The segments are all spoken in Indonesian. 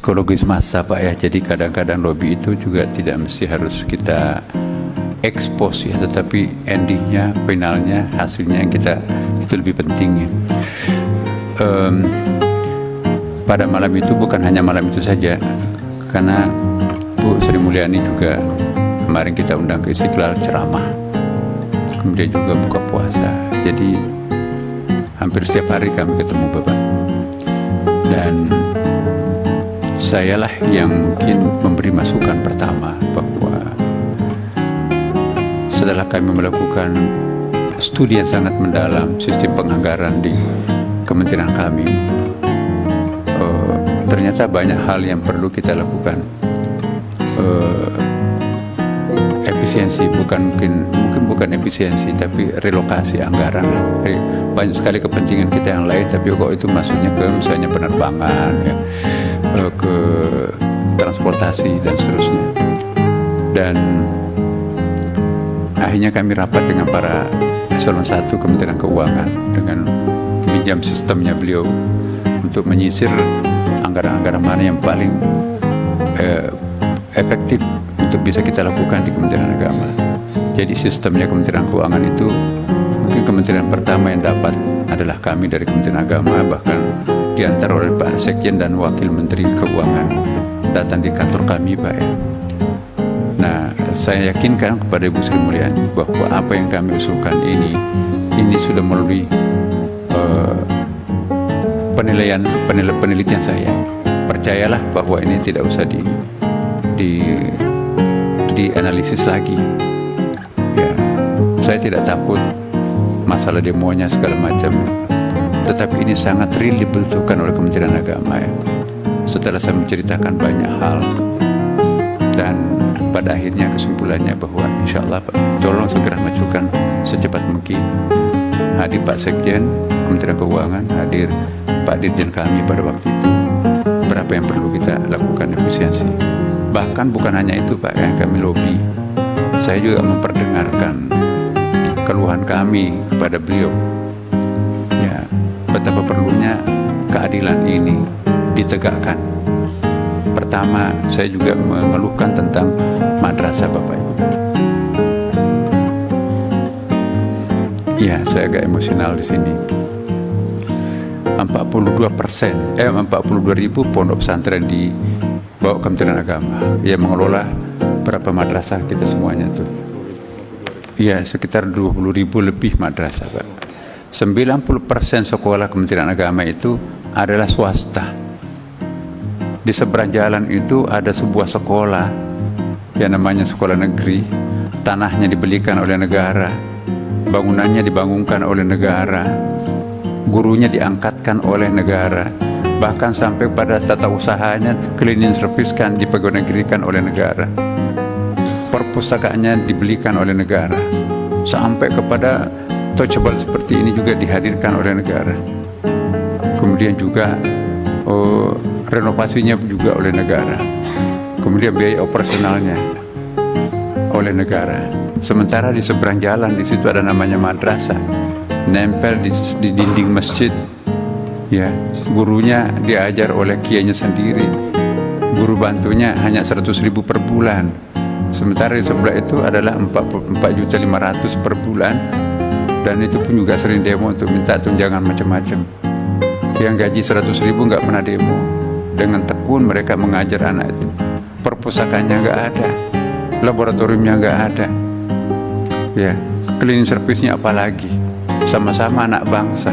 psikologis massa Pak ya. Jadi kadang-kadang lobby itu juga tidak mesti harus kita expose ya, tetapi endingnya, finalnya, hasilnya yang kita itu lebih penting ya. Pada malam itu bukan hanya malam itu saja, karena Bu Sri Mulyani juga kemarin kita undang ke Istiqlal ceramah, kemudian juga buka puasa. Jadi hampir setiap hari kami ketemu Bapak, dan sayalah yang mungkin memberi masukan pertama bahwa setelah kami melakukan studi yang sangat mendalam sistem penganggaran di kementerian kami, ternyata banyak hal yang perlu kita lakukan. Efisiensi, mungkin bukan efisiensi, tapi relokasi anggaran. Banyak sekali kepentingan kita yang lain, tapi kok itu masuknya ke misalnya penerbangan ya, ke transportasi dan seterusnya. Dan akhirnya kami rapat dengan para eselon 1 Kementerian Keuangan dengan pinjam sistemnya beliau untuk menyisir anggaran-anggaran mana yang paling efektif untuk bisa kita lakukan di Kementerian Agama. Jadi sistemnya Kementerian Keuangan itu mungkin kementerian pertama yang dapat adalah kami dari Kementerian Agama, bahkan diantar oleh Pak Sekjen dan Wakil Menteri Keuangan datang di kantor kami Pak ya. Nah, saya yakinkan kepada Ibu Sri Mulyani bahwa apa yang kami usulkan ini sudah melalui penelitian saya. Percayalah bahwa ini tidak usah dianalisis lagi ya. Saya tidak takut masalah demonya segala macam, tetapi ini sangat real dibutuhkan oleh Kementerian Agama ya. Setelah saya menceritakan banyak hal, dan pada akhirnya kesimpulannya bahwa insya Allah Pak, tolong segera majukan secepat mungkin. Hadir Pak Sekjen Kementerian Keuangan, hadir Pak Dirjen kami pada waktu itu. Berapa yang perlu kita lakukan efisiensi. Bahkan bukan hanya itu Pak yang kami lobby, saya juga memperdengarkan keluhan kami kepada beliau ya, betapa perlunya keadilan ini ditegakkan. Pertama, saya juga mengeluhkan tentang madrasah Bapak Ibu. Ya, saya agak emosional di sini. 42.000 pondok pesantren di bawah Kementerian Agama yang mengelola berapa madrasah kita semuanya tuh. Iya, sekitar 20.000 lebih madrasah Pak. 90% sekolah Kementerian Agama itu adalah swasta. Di seberang jalan itu ada sebuah sekolah yang namanya sekolah negeri. Tanahnya dibelikan oleh negara, bangunannya dibangunkan oleh negara, gurunya diangkatkan oleh negara, bahkan sampai pada tata usahanya cleaning service kan dipegawai negerikan oleh negara, perpustakaannya dibelikan oleh negara, sampai kepada touchable seperti ini juga dihadirkan oleh negara. Kemudian juga renovasinya juga oleh negara, kemudian biaya operasionalnya oleh negara. Sementara di seberang jalan di situ ada namanya madrasah, nempel di dinding masjid ya, gurunya diajar oleh kiainya sendiri, guru bantunya hanya 100.000 per bulan. Sementara di sebelah itu adalah 4.500.000 per bulan, dan itu pun juga sering demo untuk minta tunjangan macam-macam. Yang gaji 100.000 nggak pernah demo. Dengan tekun mereka mengajar anak itu. Perpustakaannya nggak ada, laboratoriumnya nggak ada ya, cleaning service-nya apalagi. Sama-sama anak bangsa.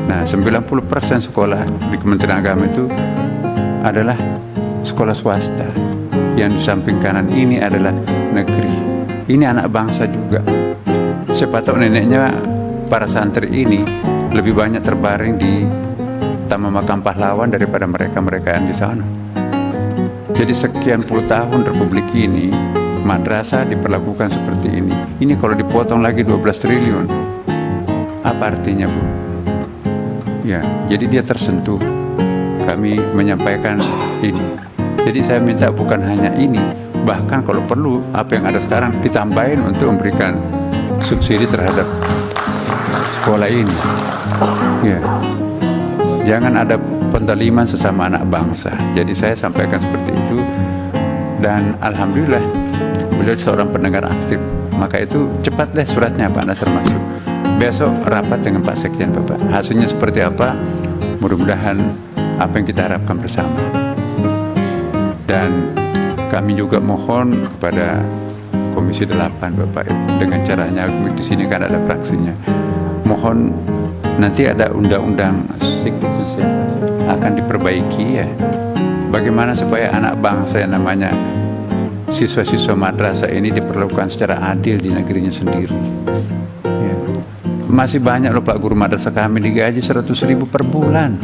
Nah, 90% sekolah di Kementerian Agama itu adalah sekolah swasta. Yang di samping kanan ini adalah negeri. Ini anak bangsa juga. Siapa tahu neneknya para santri ini lebih banyak terbaring di Taman Makam Pahlawan daripada mereka-mereka yang di sana. Jadi sekian puluh tahun Republik ini, madrasah diperlakukan seperti ini. Ini kalau dipotong lagi 12 triliun, apa artinya Bu? Ya, jadi dia tersentuh. Kami menyampaikan ini. Jadi saya minta bukan hanya ini, bahkan kalau perlu apa yang ada sekarang ditambahin untuk memberikan subsidi terhadap sekolah ini. Ya, jangan ada pendaliman sesama anak bangsa. Jadi saya sampaikan seperti itu, dan alhamdulillah beliau seorang pendengar aktif. Maka itu cepat deh suratnya Pak Nasr masuk. Besok rapat dengan Pak Sekjen Bapak. Hasilnya seperti apa? Mudah-mudahan apa yang kita harapkan bersama. Dan kami juga mohon kepada Komisi 8 Bapak, dengan caranya di sini kan ada fraksinya. Mohon nanti ada undang-undang psikis akan diperbaiki ya. Bagaimana supaya anak bangsa yang namanya siswa-siswa madrasah ini diperlakukan secara adil di negerinya sendiri. Ya. Masih banyak loh Pak guru madrasah kami digaji 100.000 per bulan.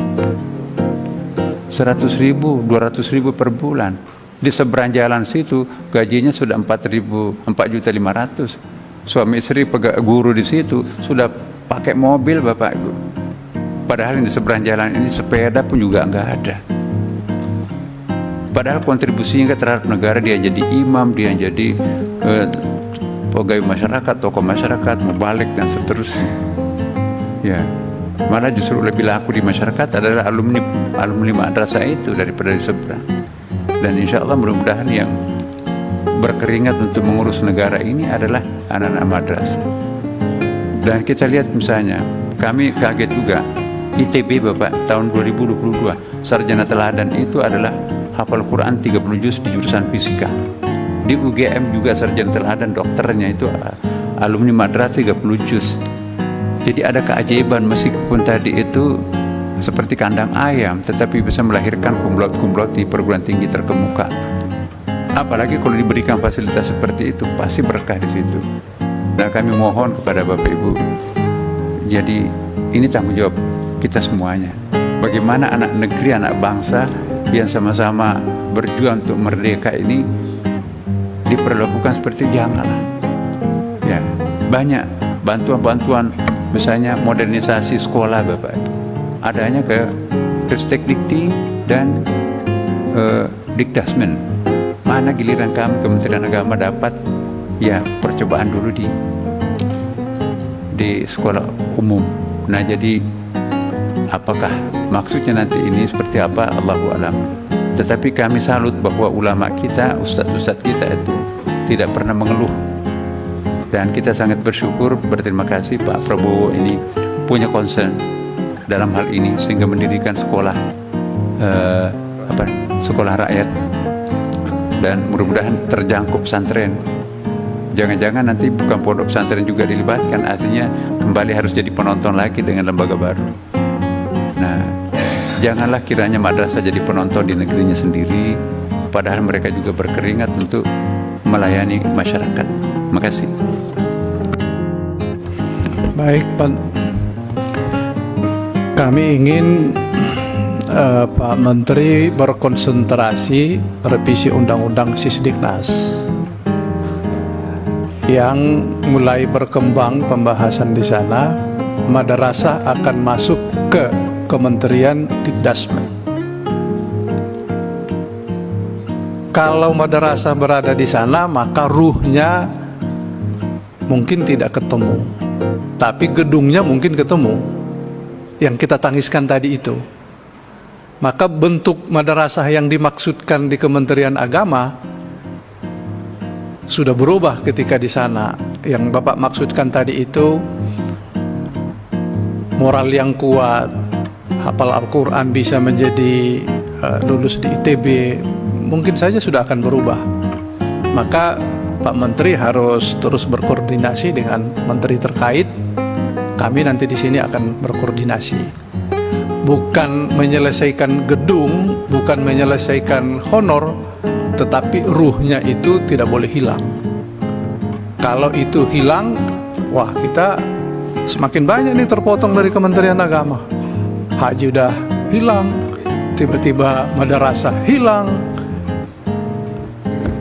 100.000, 200.000 per bulan. Di seberang jalan situ gajinya sudah 4.500.000. Suami istri guru di situ sudah pakai mobil Bapak Ibu. Padahal di seberang jalan ini sepeda pun juga nggak ada. Padahal kontribusinya terhadap negara, dia jadi imam, dia jadi pegawai masyarakat, tokoh masyarakat, mubalik dan seterusnya. Ya, malah justru lebih laku di masyarakat adalah alumni madrasah itu daripada di seberang. Dan insya Allah mudah-mudahan yang berkeringat untuk mengurus negara ini adalah anak-anak madrasah. Dan kita lihat misalnya, kami kaget juga, ITB Bapak tahun 2022 sarjana teladan itu adalah hafal Quran 30 juz di jurusan fisika. Di UGM juga sarjana teladan dokternya itu alumni madrasah 30 juz. Jadi ada keajaiban, meskipun tadi itu seperti kandang ayam tetapi bisa melahirkan kumlot-kumlot di perguruan tinggi terkemuka. Apalagi kalau diberikan fasilitas seperti itu, pasti berkah di situ. Dan kami mohon kepada Bapak Ibu, jadi ini tanggung jawab kita semuanya. Bagaimana anak negeri, anak bangsa yang sama-sama berjuang untuk merdeka ini diperlakukan seperti janganlah. Ya, banyak bantuan-bantuan, misalnya modernisasi sekolah Bapak Ibu. Adanya ke Ristek Dikti dan Dikdasmen. Mana giliran kami Kementerian Agama dapat ya percobaan dulu di sekolah umum. Nah, jadi apakah maksudnya nanti ini seperti apa, Allahu a'lam. Tetapi kami salut bahwa ulama kita, ustadz-ustadz kita itu tidak pernah mengeluh. Dan kita sangat bersyukur, berterima kasih Pak Prabowo ini punya concern dalam hal ini sehingga mendirikan sekolah sekolah rakyat, dan mudah-mudahan terjangkau pesantren. Jangan-jangan nanti bukan pondok pesantren juga dilibatkan, aslinya kembali harus jadi penonton lagi dengan lembaga baru. Nah, janganlah kiranya madrasah jadi penonton di negerinya sendiri, padahal mereka juga berkeringat untuk melayani masyarakat. Makasih. Baik, Pak. Kami ingin Pak Menteri berkonsentrasi revisi Undang-Undang Sisdiknas yang mulai berkembang pembahasan di sana. Madrasah akan masuk ke Kementerian Dikdasmen. Kalau madrasah berada di sana, maka ruhnya mungkin tidak ketemu, tapi gedungnya mungkin ketemu, yang kita tangiskan tadi itu. Maka bentuk madrasah yang dimaksudkan di Kementerian Agama sudah berubah ketika di sana. Yang Bapak maksudkan tadi itu moral yang kuat, hafal Al-Quran, bisa menjadi lulus di ITB, mungkin saja sudah akan berubah. Maka Pak Menteri harus terus berkoordinasi dengan menteri terkait. Kami nanti di sini akan berkoordinasi. Bukan menyelesaikan gedung, bukan menyelesaikan honor, tetapi ruhnya itu tidak boleh hilang. Kalau itu hilang, wah, kita semakin banyak nih terpotong dari Kementerian Agama. Haji udah hilang, tiba-tiba madrasah hilang.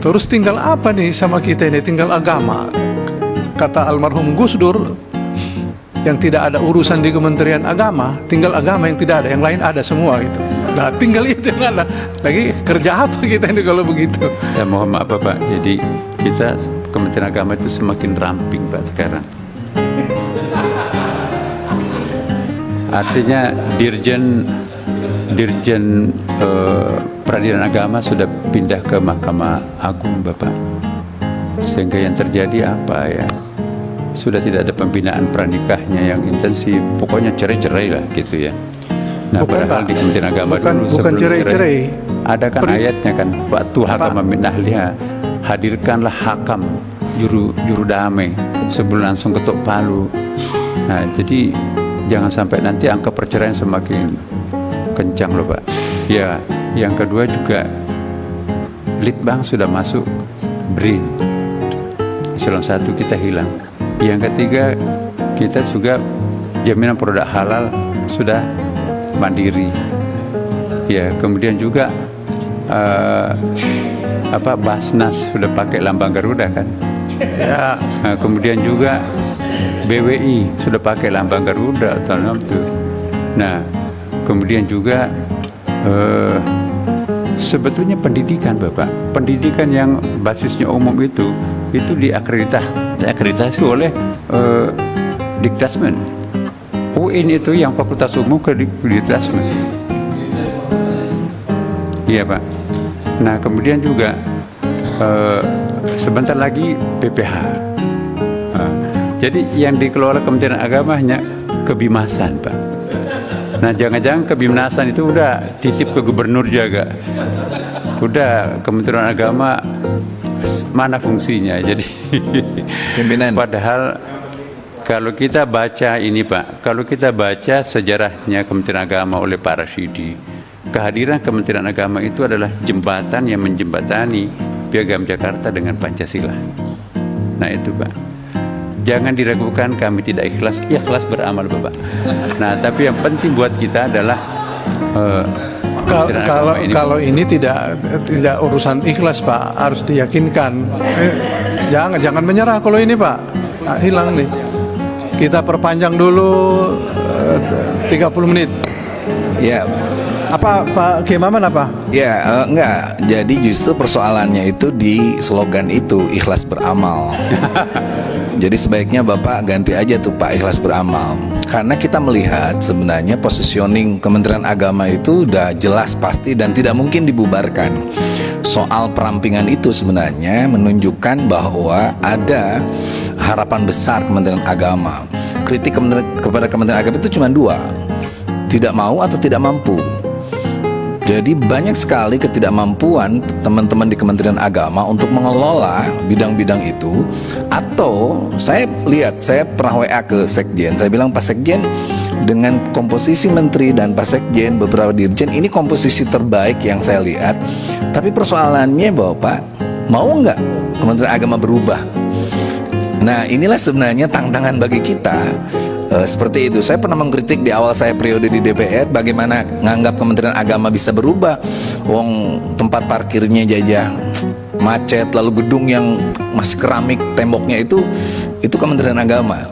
Terus tinggal apa nih sama kita ini? Tinggal agama. Kata almarhum Gus Dur, yang tidak ada urusan di Kementerian Agama, tinggal agama yang tidak ada, yang lain ada semua gitu. Nah, tinggal itu yang ada. Lagi kerja apa kita ini kalau begitu? Ya, mohon maaf Pak, jadi kita Kementerian Agama itu semakin ramping Pak sekarang. Artinya Dirjen Dirjen Peradilan Agama sudah pindah ke Mahkamah Agung, Bapak. Sehingga yang terjadi apa ya? Sudah tidak ada pembinaan pranikahnya yang intensif. Pokoknya cerai-cerai lah gitu ya. Nah, Bukan, padahal Pak. di Kementerian Agama Bukan dulu sebelum cerai-cerai. ada kan ayatnya kan, waktu hakam min ahliha, hadirkanlah hakam juru damai sebelum langsung ketok palu. Nah, jadi jangan sampai nanti angka perceraian semakin kencang loh, Pak. Ya, yang kedua juga Litbang sudah masuk BRIN. Eselon 1 kita hilang. Yang ketiga, kita juga jaminan produk halal sudah mandiri. Ya, kemudian juga Basnas sudah pakai lambang Garuda kan. Ya, Nah, kemudian juga BWI sudah pakai lambang Garuda tahun itu. Nah, kemudian juga sebetulnya pendidikan, Bapak, pendidikan yang basisnya umum itu diakreditasi oleh Dikdasmen. UIN itu yang fakultas umum ke Dikdasmen. Iya, Pak. Nah, kemudian juga sebentar lagi PPH. Jadi yang dikelola Kementerian Agama hanya kebimasan, Pak. Nah, jangan-jangan kebimnasan itu udah titip ke gubernur juga. Udah Kementerian Agama mana fungsinya? Jadi Pimpinan. padahal kalau kita baca ini, Pak, kalau kita baca sejarahnya Kementerian Agama oleh Pak Rashidi, kehadiran Kementerian Agama itu adalah jembatan yang menjembatani Piagam Jakarta dengan Pancasila. Nah itu, Pak. Jangan diragukan kami tidak ikhlas, ikhlas beramal, Bapak. Nah, tapi yang penting buat kita adalah Kementerian Agama kalau ini tidak urusan ikhlas, Pak, harus diyakinkan. Jangan menyerah kalau ini, Pak. Nah, hilang nih. Kita perpanjang dulu 30 menit. Ya, Apa Pak Kiai Maman apa? ya enggak. Jadi justru persoalannya itu di slogan itu, ikhlas beramal. Jadi sebaiknya Bapak ganti aja tuh Pak, ikhlas beramal. Karena kita melihat sebenarnya positioning Kementerian Agama itu udah jelas pasti dan tidak mungkin dibubarkan. Soal perampingan itu sebenarnya menunjukkan bahwa ada harapan besar Kementerian Agama. Kritik kepada Kementerian Agama itu cuma dua, tidak mau atau tidak mampu. Jadi banyak sekali ketidakmampuan teman-teman di Kementerian Agama untuk mengelola bidang-bidang itu. Atau saya lihat, saya pernah WA ke Sekjen, saya bilang Pak Sekjen, dengan komposisi menteri dan Pak Sekjen beberapa dirjen, ini komposisi terbaik yang saya lihat. Tapi persoalannya bahwa Pak, mau nggak Kementerian Agama berubah? Nah, inilah sebenarnya tantangan bagi kita. Seperti itu. Saya pernah mengkritik di awal saya periode di DPR bagaimana nganggap Kementerian Agama bisa berubah. Wong tempat parkirnya jajah macet, lalu gedung yang masih keramik temboknya itu Kementerian Agama.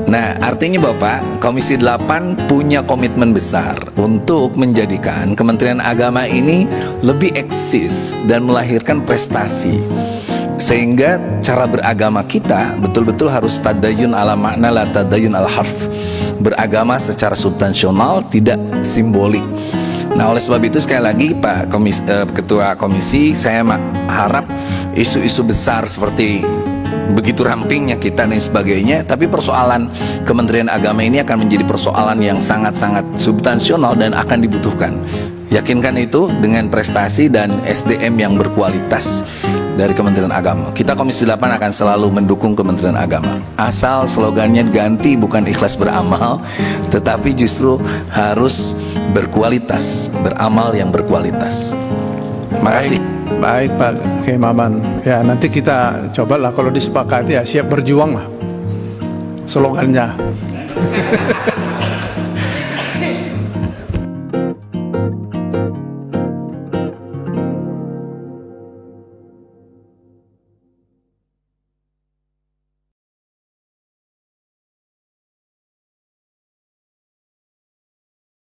Nah, artinya Bapak, Komisi 8 punya komitmen besar untuk menjadikan Kementerian Agama ini lebih eksis dan melahirkan prestasi. Sehingga cara beragama kita betul-betul harus tadayun ala makna la tadayun al harf. Beragama secara substansional, tidak simbolik. Nah, oleh sebab itu sekali lagi Pak Ketua Komisi, saya harap isu-isu besar seperti begitu rampingnya kita dan sebagainya, tapi persoalan Kementerian Agama ini akan menjadi persoalan yang sangat-sangat substansional dan akan dibutuhkan. Yakinkan itu dengan prestasi dan SDM yang berkualitas dari Kementerian Agama. Kita Komisi 8 akan selalu mendukung Kementerian Agama. Asal slogannya ganti, bukan ikhlas beramal, tetapi justru harus berkualitas, beramal yang berkualitas. Makasih. Baik Pak Kiai Maman. Ya, nanti kita cobalah kalau disepakati ya, siap berjuang lah slogannya.